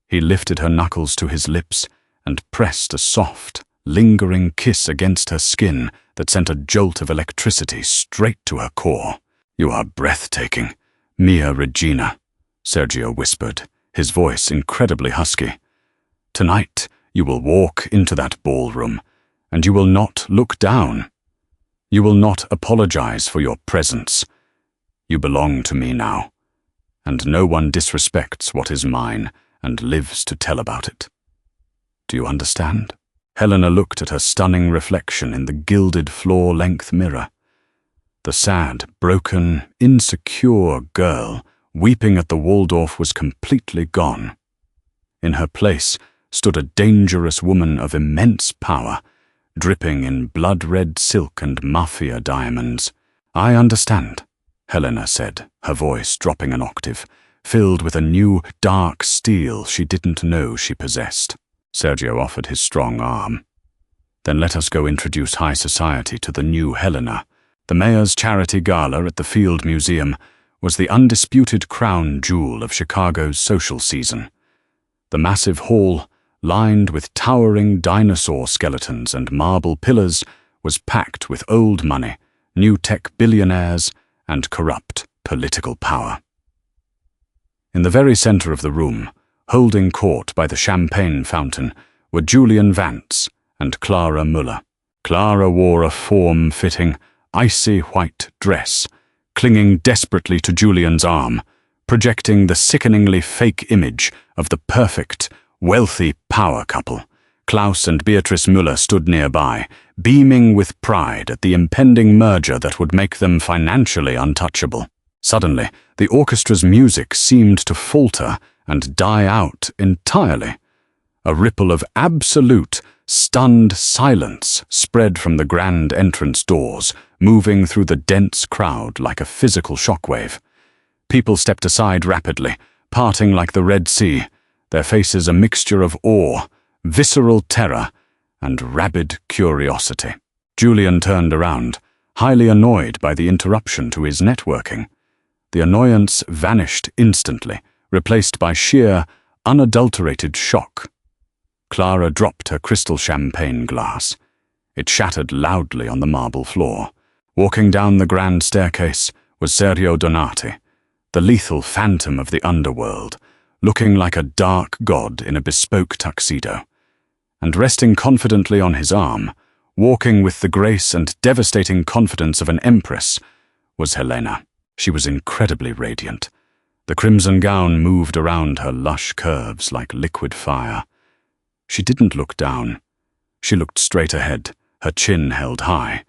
He lifted her knuckles to his lips and pressed a soft, lingering kiss against her skin that sent a jolt of electricity straight to her core. "You are breathtaking, Mia Regina," Sergio whispered, his voice incredibly husky. "Tonight you will walk into that ballroom, and you will not look down. You will not apologize for your presence. You belong to me now, and no one disrespects what is mine and lives to tell about it. Do you understand?" Helena looked at her stunning reflection in the gilded floor-length mirror. The sad, broken, insecure girl weeping at the Waldorf was completely gone. In her place stood a dangerous woman of immense power, dripping in blood-red silk and Mafia diamonds. "I understand," Helena said, her voice dropping an octave, filled with a new, dark steel she didn't know she possessed. Sergio offered his strong arm. "Then let us go introduce high society to the new Helena." The mayor's charity gala at the Field Museum was the undisputed crown jewel of Chicago's social season. The massive hall, lined with towering dinosaur skeletons and marble pillars, was packed with old money, new tech billionaires, and corrupt political power. In the very center of the room, holding court by the champagne fountain, were Julian Vance and Clara Muller. Clara wore a form-fitting, icy white dress, clinging desperately to Julian's arm, projecting the sickeningly fake image of the perfect, wealthy power couple. Klaus and Beatrice Müller stood nearby, beaming with pride at the impending merger that would make them financially untouchable. Suddenly, the orchestra's music seemed to falter and die out entirely. A ripple of absolute, stunned silence spread from the grand entrance doors, moving through the dense crowd like a physical shockwave. People stepped aside rapidly, parting like the Red Sea, their faces a mixture of awe, visceral terror, and rabid curiosity. Julian turned around, highly annoyed by the interruption to his networking. The annoyance vanished instantly, replaced by sheer, unadulterated shock. Clara dropped her crystal champagne glass. It shattered loudly on the marble floor. Walking down the grand staircase was Sergio Donati, the lethal phantom of the underworld, looking like a dark god in a bespoke tuxedo. And resting confidently on his arm, walking with the grace and devastating confidence of an empress, was Helena. She was incredibly radiant. The crimson gown moved around her lush curves like liquid fire. She didn't look down. She looked straight ahead, her chin held high,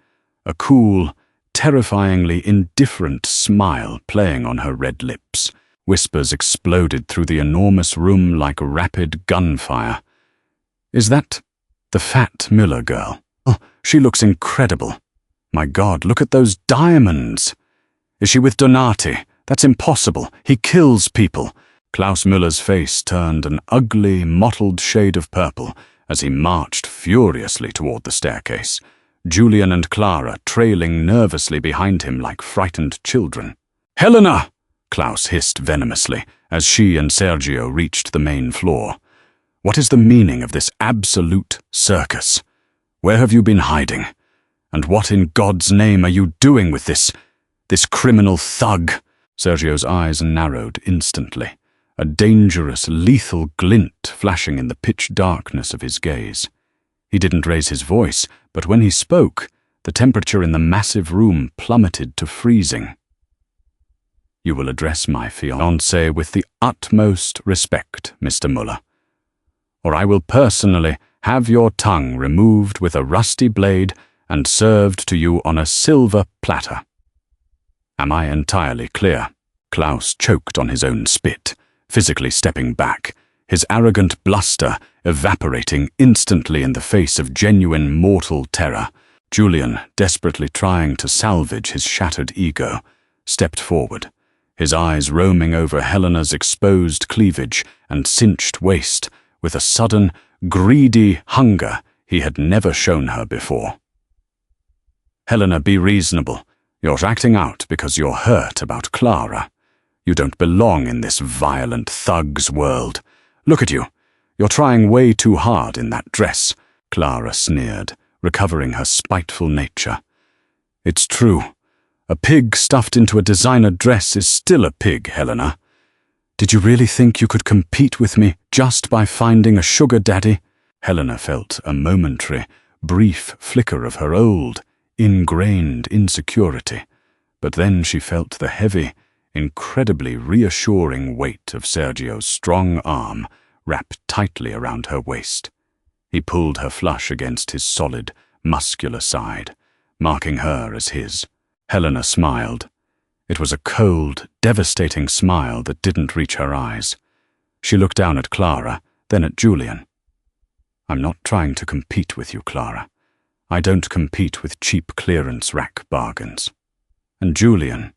a cool, terrifyingly indifferent smile playing on her red lips. Whispers exploded through the enormous room like rapid gunfire. Is that the fat Miller girl? Oh, she looks incredible. My God, look at those diamonds. Is she with Donati? That's impossible. He kills people. Klaus Müller's face turned an ugly, mottled shade of purple as he marched furiously toward the staircase, Julian and Clara trailing nervously behind him like frightened children. "Helena!" Klaus hissed venomously as she and Sergio reached the main floor. "What is the meaning of this absolute circus? Where have you been hiding? And what in God's name are you doing with this criminal thug?" Sergio's eyes narrowed instantly, a dangerous, lethal glint flashing in the pitch darkness of his gaze. He didn't raise his voice, but when he spoke, the temperature in the massive room plummeted to freezing. "You will address my fiancé with the utmost respect, Mr. Muller, or I will personally have your tongue removed with a rusty blade and served to you on a silver platter. Am I entirely clear?" Klaus choked on his own spit, physically stepping back, his arrogant bluster evaporating instantly in the face of genuine mortal terror. Julian, desperately trying to salvage his shattered ego, stepped forward, his eyes roaming over Helena's exposed cleavage and cinched waist with a sudden, greedy hunger he had never shown her before. "Helena, be reasonable. You're acting out because you're hurt about Clara. You don't belong in this violent thug's world. Look at you. You're trying way too hard in that dress," Clara sneered, recovering her spiteful nature. "It's true. A pig stuffed into a designer dress is still a pig, Helena. Did you really think you could compete with me just by finding a sugar daddy?" Helena felt a momentary, brief flicker of her old, ingrained insecurity, but then she felt the heavy, incredibly reassuring weight of Sergio's strong arm wrapped tightly around her waist. He pulled her flush against his solid, muscular side, marking her as his. Helena smiled. It was a cold, devastating smile that didn't reach her eyes. She looked down at Clara, then at Julian. "I'm not trying to compete with you, Clara. I don't compete with cheap clearance rack bargains. And Julian,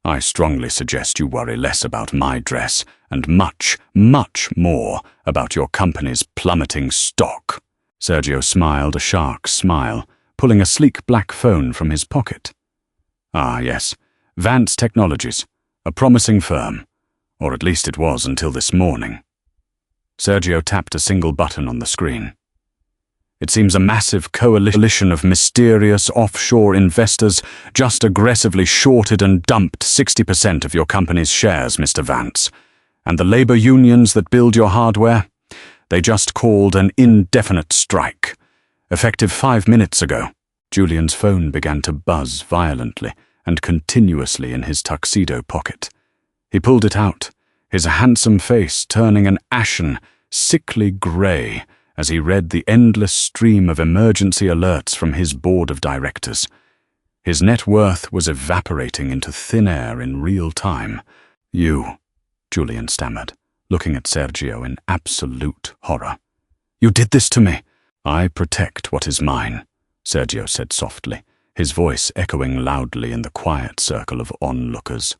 I strongly suggest you worry less about my dress and much, much more about your company's plummeting stock." Sergio smiled a shark smile, pulling a sleek black phone from his pocket. "Ah, yes, Vance Technologies, a promising firm, or at least it was until this morning." Sergio tapped a single button on the screen. "It seems a massive coalition of mysterious offshore investors just aggressively shorted and dumped 60% of your company's shares, Mr. Vance. And the labor unions that build your hardware, they just called an indefinite strike. Effective 5 minutes ago." Julian's phone began to buzz violently and continuously in his tuxedo pocket. He pulled it out, his handsome face turning an ashen, sickly grey as he read the endless stream of emergency alerts from his board of directors. His net worth was evaporating into thin air in real time. "You," Julian stammered, looking at Sergio in absolute horror. "You did this to me." "I protect what is mine," Sergio said softly, his voice echoing loudly in the quiet circle of onlookers.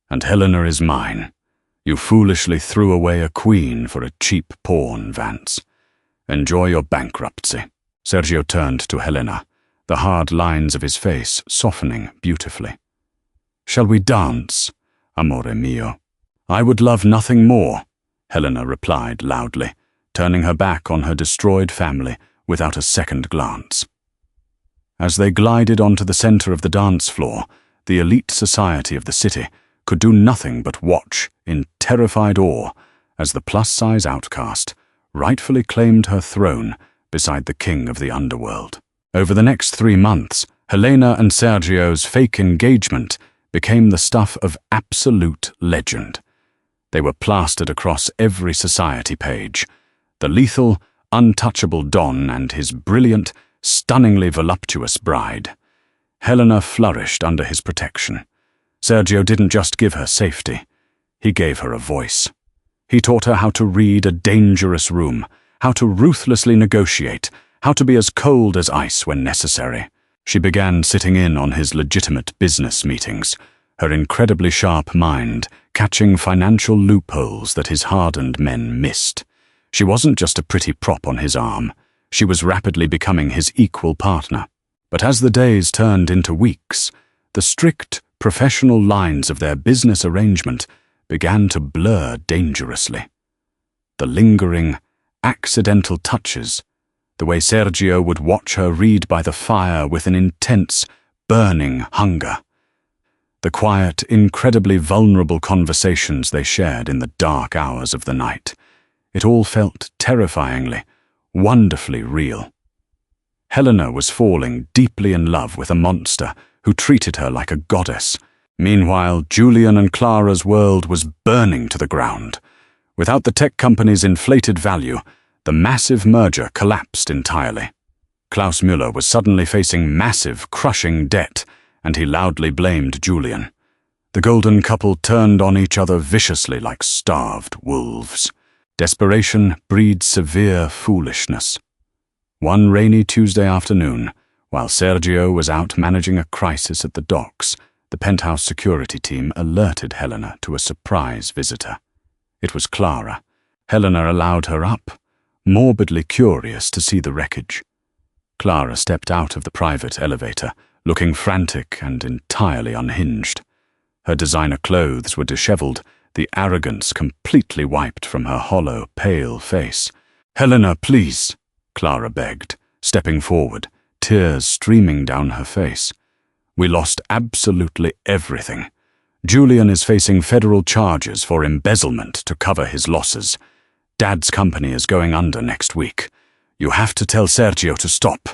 "And Helena is mine. You foolishly threw away a queen for a cheap pawn, Vance. Enjoy your bankruptcy." Sergio turned to Helena, the hard lines of his face softening beautifully. "Shall we dance, amore mio?" "I would love nothing more," Helena replied loudly, turning her back on her destroyed family without a second glance. As they glided onto the center of the dance floor, the elite society of the city could do nothing but watch in terrified awe as the plus-size outcast rightfully claimed her throne beside the king of the underworld. Over the next 3 months, Helena and Sergio's fake engagement became the stuff of absolute legend. They were plastered across every society page. The lethal, untouchable Don and his brilliant, stunningly voluptuous bride. Helena flourished under his protection. Sergio didn't just give her safety, he gave her a voice. He taught her how to read a dangerous room, how to ruthlessly negotiate, how to be as cold as ice when necessary. She began sitting in on his legitimate business meetings, her incredibly sharp mind catching financial loopholes that his hardened men missed. She wasn't just a pretty prop on his arm, she was rapidly becoming his equal partner. But as the days turned into weeks, the strict, professional lines of their business arrangement began to blur dangerously. The lingering, accidental touches, the way Sergio would watch her read by the fire with an intense, burning hunger, the quiet, incredibly vulnerable conversations they shared in the dark hours of the night. It all felt terrifyingly, wonderfully real. Helena was falling deeply in love with a monster who treated her like a goddess. Meanwhile, Julian and Clara's world was burning to the ground. Without the tech company's inflated value, the massive merger collapsed entirely. Klaus Müller was suddenly facing massive, crushing debt, and he loudly blamed Julian. The golden couple turned on each other viciously like starved wolves. Desperation breeds severe foolishness. One rainy Tuesday afternoon, while Sergio was out managing a crisis at the docks, the penthouse security team alerted Helena to a surprise visitor. It was Clara. Helena allowed her up, morbidly curious to see the wreckage. Clara stepped out of the private elevator, looking frantic and entirely unhinged. Her designer clothes were disheveled, the arrogance completely wiped from her hollow, pale face. "Helena, please," Clara begged, stepping forward, tears streaming down her face. "We lost absolutely everything. Julian is facing federal charges for embezzlement to cover his losses. Dad's company is going under next week. You have to tell Sergio to stop.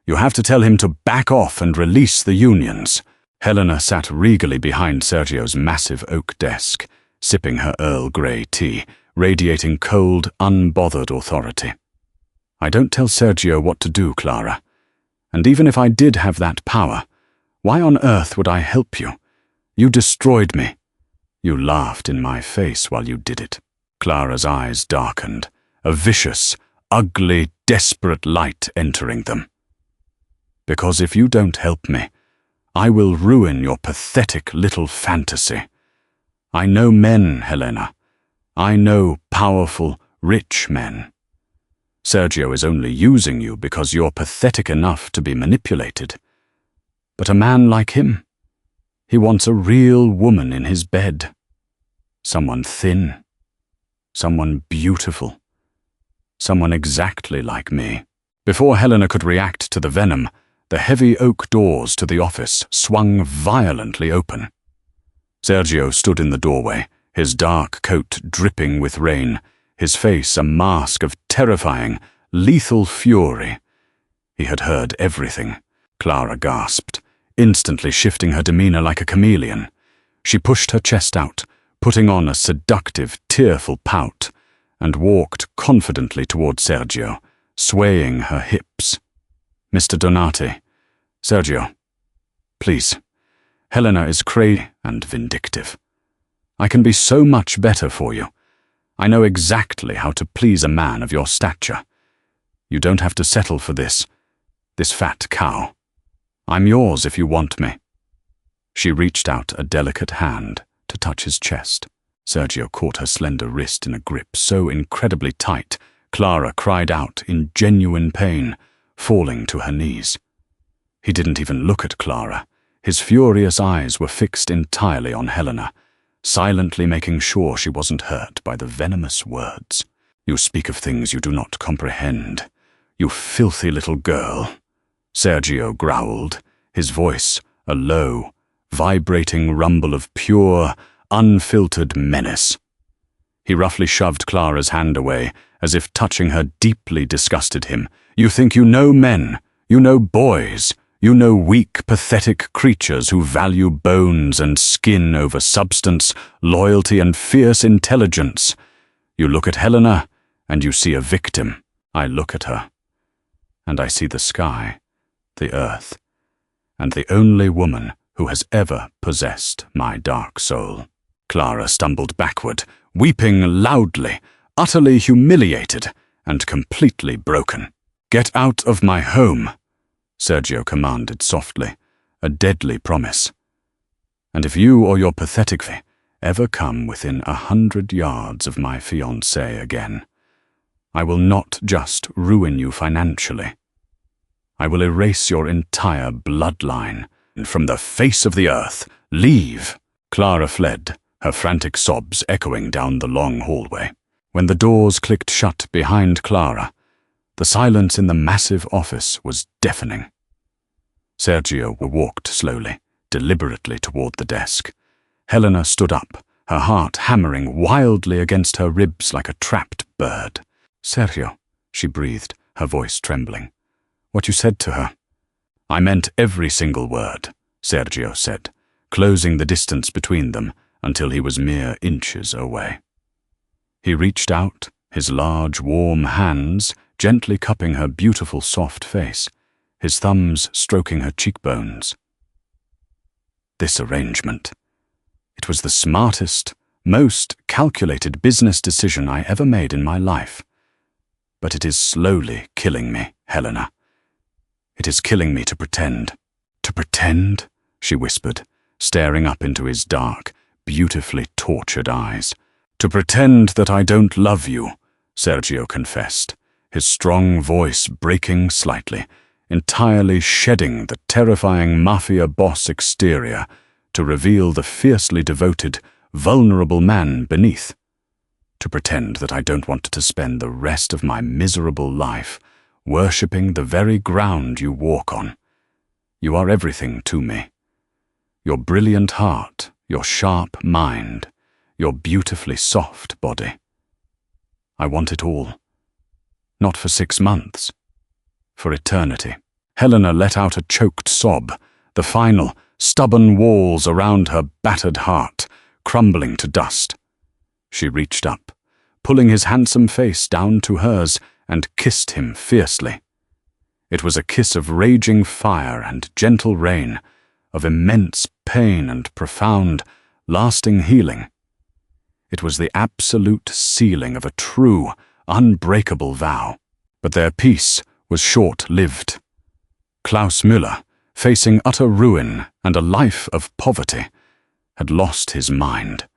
You have to tell him to back off and release the unions." Helena sat regally behind Sergio's massive oak desk, sipping her Earl Grey tea, radiating cold, unbothered authority. "I don't tell Sergio what to do, Clara. And even if I did have that power, why on earth would I help you? You destroyed me. You laughed in my face while you did it." Clara's eyes darkened, a vicious, ugly, desperate light entering them. "Because if you don't help me, I will ruin your pathetic little fantasy. I know men, Helena. I know powerful, rich men. Sergio is only using you because you're pathetic enough to be manipulated. But a man like him, he wants a real woman in his bed. Someone thin. Someone beautiful. Someone exactly like me." Before Helena could react to the venom, the heavy oak doors to the office swung violently open. Sergio stood in the doorway, his dark coat dripping with rain, his face a mask of terrifying, lethal fury. He had heard everything. Clara gasped, instantly shifting her demeanor like a chameleon. She pushed her chest out, putting on a seductive, tearful pout, and walked confidently toward Sergio, swaying her hips. "Mr. Donati, Sergio, please. Helena is crazy and vindictive. I can be so much better for you. I know exactly how to please a man of your stature. You don't have to settle for this fat cow. I'm yours if you want me." She reached out a delicate hand to touch his chest. Sergio caught her slender wrist in a grip so incredibly tight, Clara cried out in genuine pain, falling to her knees. He didn't even look at Clara. His furious eyes were fixed entirely on Helena, silently making sure she wasn't hurt by the venomous words. "You speak of things you do not comprehend, you filthy little girl," Sergio growled, his voice a low, vibrating rumble of pure, unfiltered menace. He roughly shoved Clara's hand away, as if touching her deeply disgusted him. "You think you know men, you know boys, you know weak, pathetic creatures who value bones and skin over substance, loyalty and fierce intelligence. You look at Helena, and you see a victim. I look at her, and I see the sky, the earth, and the only woman who has ever possessed my dark soul." Clara stumbled backward, weeping loudly, utterly humiliated, and completely broken. "Get out of my home," Sergio commanded softly, a deadly promise. "And if you or your pathetic ever come within 100 yards of my fiancé again, I will not just ruin you financially. I will erase your entire bloodline from the face of the earth. Leave." Clara fled, her frantic sobs echoing down the long hallway. When the doors clicked shut behind Clara, the silence in the massive office was deafening. Sergio walked slowly, deliberately toward the desk. Helena stood up, her heart hammering wildly against her ribs like a trapped bird. "Sergio," she breathed, her voice trembling. "What you said to her?" "I meant every single word," Sergio said, closing the distance between them until he was mere inches away. He reached out, his large, warm hands gently cupping her beautiful, soft face, his thumbs stroking her cheekbones. This arrangement. It was the smartest, most calculated business decision I ever made in my life. But it is slowly killing me, Helena. It is killing me to pretend. "To pretend?" she whispered, staring up into his dark, beautifully tortured eyes. "To pretend that I don't love you," Sergio confessed, his strong voice breaking slightly, entirely shedding the terrifying Mafia boss exterior to reveal the fiercely devoted, vulnerable man beneath. "To pretend that I don't want to spend the rest of my miserable life worshipping the very ground you walk on. You are everything to me. Your brilliant heart, your sharp mind, your beautifully soft body. I want it all. Not for 6 months. For eternity." Helena let out a choked sob, the final, stubborn walls around her battered heart crumbling to dust. She reached up, pulling his handsome face down to hers, and kissed him fiercely. It was a kiss of raging fire and gentle rain, of immense pain and profound, lasting healing. It was the absolute sealing of a true, unbreakable vow. But their peace was short-lived. Klaus Müller, facing utter ruin and a life of poverty, had lost his mind.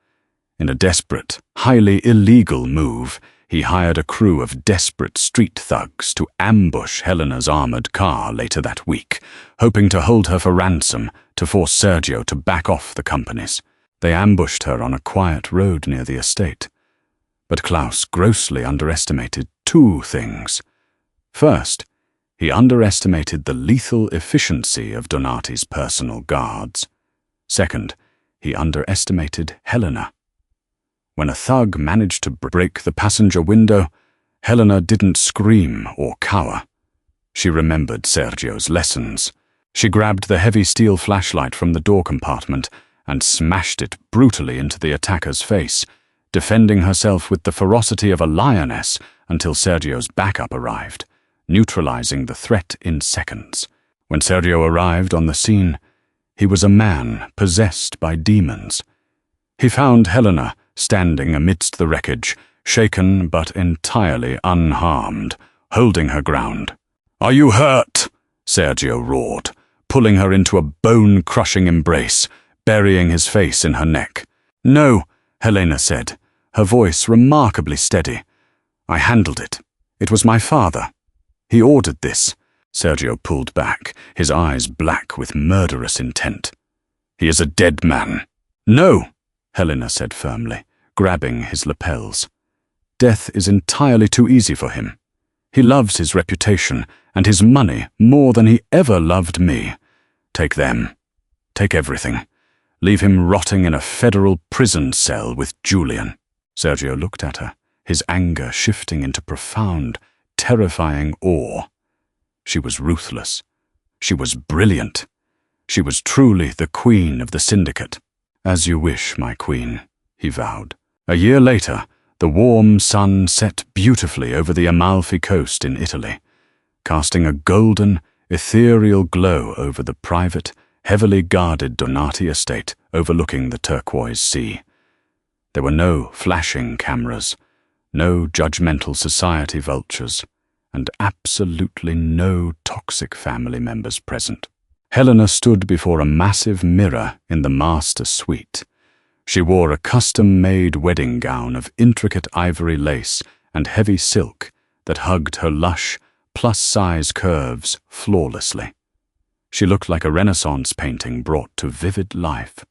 In a desperate, highly illegal move, he hired a crew of desperate street thugs to ambush Helena's armored car later that week, hoping to hold her for ransom to force Sergio to back off the companies. They ambushed her on a quiet road near the estate. But Klaus grossly underestimated 2 things. First, he underestimated the lethal efficiency of Donati's personal guards. Second, he underestimated Helena. When a thug managed to break the passenger window, Helena didn't scream or cower. She remembered Sergio's lessons. She grabbed the heavy steel flashlight from the door compartment and smashed it brutally into the attacker's face, defending herself with the ferocity of a lioness until Sergio's backup arrived, neutralizing the threat in seconds. When Sergio arrived on the scene, he was a man possessed by demons. He found Helena standing amidst the wreckage, shaken but entirely unharmed, holding her ground. "Are you hurt?" Sergio roared, pulling her into a bone-crushing embrace, burying his face in her neck. "No," Helena said, her voice remarkably steady. "I handled it. It was my father. He ordered this." Sergio pulled back, his eyes black with murderous intent. "He is a dead man." "No," Helena said firmly, grabbing his lapels. "Death is entirely too easy for him. He loves his reputation and his money more than he ever loved me. Take them. Take everything. Leave him rotting in a federal prison cell with Julian." Sergio looked at her, his anger shifting into profound, terrifying awe. She was ruthless. She was brilliant. She was truly the queen of the syndicate. "As you wish, my queen," he vowed. A year later, the warm sun set beautifully over the Amalfi coast in Italy, casting a golden, ethereal glow over the private, heavily guarded Donati estate overlooking the turquoise sea. There were no flashing cameras, No judgmental society vultures, and absolutely no toxic family members present. Helena stood before a massive mirror in the master suite. She wore a custom-made wedding gown of intricate ivory lace and heavy silk that hugged her lush, plus-size curves flawlessly. She looked like a Renaissance painting brought to vivid life,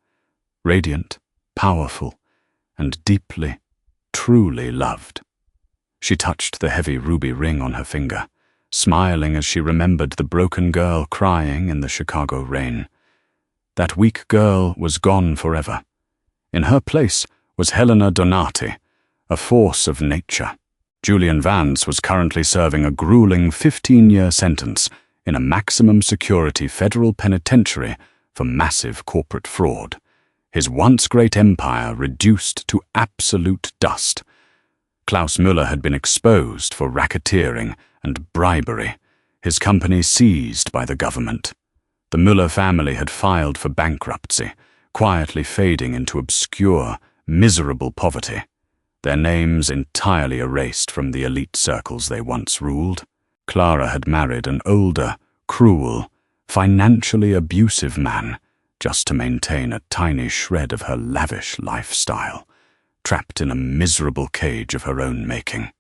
radiant, powerful, and deeply, truly loved. She touched the heavy ruby ring on her finger, smiling as she remembered the broken girl crying in the Chicago rain. That weak girl was gone forever. In her place was Helena Donati, a force of nature. Julian Vance was currently serving a grueling 15-year sentence in a maximum security federal penitentiary for massive corporate fraud. His once great empire reduced to absolute dust. Klaus Müller had been exposed for racketeering and bribery, his company seized by the government. The Müller family had filed for bankruptcy, quietly fading into obscure, miserable poverty, their names entirely erased from the elite circles they once ruled. Clara had married an older, cruel, financially abusive man just to maintain a tiny shred of her lavish lifestyle, trapped in a miserable cage of her own making.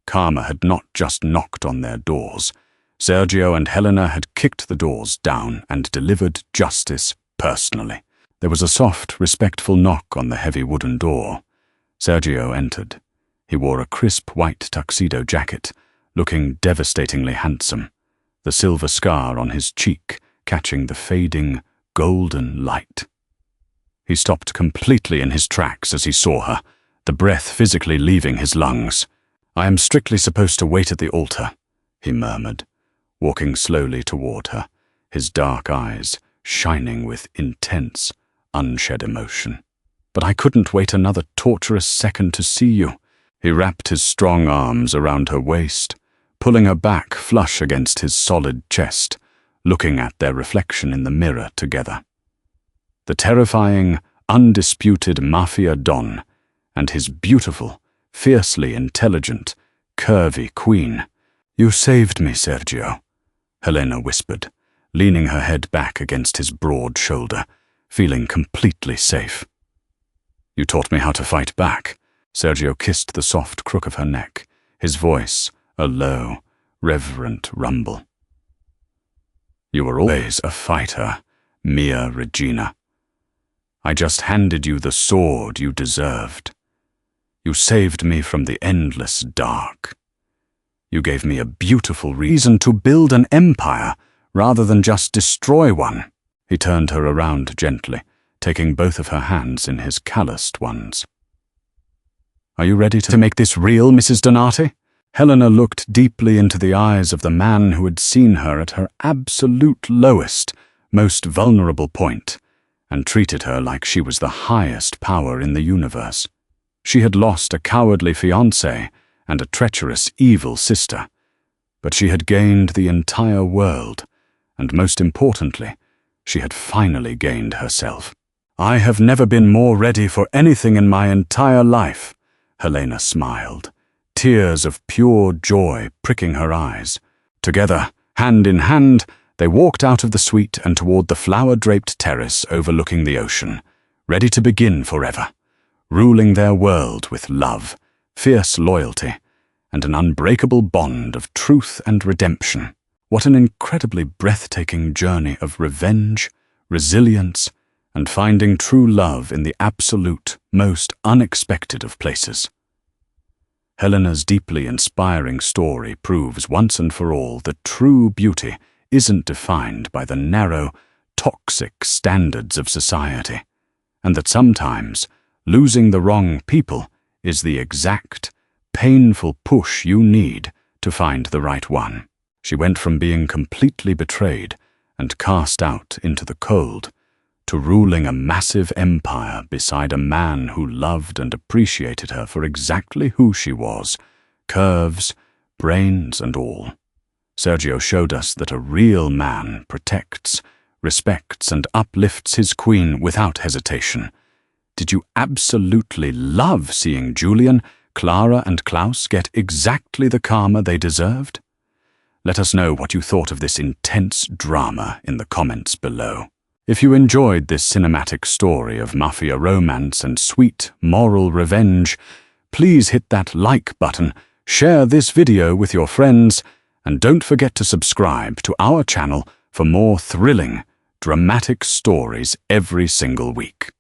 Karma had not just knocked on their doors. Sergio and Helena had kicked the doors down and delivered justice personally. There was a soft, respectful knock on the heavy wooden door. Sergio entered. He wore a crisp white tuxedo jacket, looking devastatingly handsome, the silver scar on his cheek catching the fading, golden light. He stopped completely in his tracks as he saw her, the breath physically leaving his lungs. "I am strictly supposed to wait at the altar," he murmured, walking slowly toward her, his dark eyes shining with intense, unshed emotion. "But I couldn't wait another torturous second to see you." He wrapped his strong arms around her waist, pulling her back flush against his solid chest, looking at their reflection in the mirror together. The terrifying, undisputed Mafia Don and his beautiful, fiercely intelligent, curvy queen. "You saved me, Sergio," Helena whispered, leaning her head back against his broad shoulder, feeling completely safe. "You taught me how to fight back." Sergio kissed the soft crook of her neck, his voice a low, reverent rumble. "You were always a fighter, Mia Regina. I just handed you the sword you deserved. You saved me from the endless dark. You gave me a beautiful reason to build an empire rather than just destroy one." He turned her around gently, taking both of her hands in his calloused ones. "Are you ready to make this real, Mrs. Donati?" Helena looked deeply into the eyes of the man who had seen her at her absolute lowest, most vulnerable point, and treated her like she was the highest power in the universe. She had lost a cowardly fiancé and a treacherous, evil sister, but she had gained the entire world, and most importantly, she had finally gained herself. "I have never been more ready for anything in my entire life," Helena smiled, tears of pure joy pricking her eyes. Together, hand in hand, they walked out of the suite and toward the flower-draped terrace overlooking the ocean, ready to begin forever, ruling their world with love, fierce loyalty, and an unbreakable bond of truth and redemption. What an incredibly breathtaking journey of revenge, resilience, and finding true love in the absolute, most unexpected of places. Helena's deeply inspiring story proves once and for all that true beauty isn't defined by the narrow, toxic standards of society, and that sometimes losing the wrong people is the exact, painful push you need to find the right one. She went from being completely betrayed and cast out into the cold to ruling a massive empire beside a man who loved and appreciated her for exactly who she was, curves, brains, and all. Sergio showed us that a real man protects, respects, and uplifts his queen without hesitation. Did you absolutely love seeing Julian Clara and Klaus get exactly the karma they deserved? Let us know what you thought of this intense drama in the comments below. If you enjoyed this cinematic story of mafia romance and sweet moral revenge, please hit that like button, share this video with your friends, and don't forget to subscribe to our channel for more thrilling, dramatic stories every single week.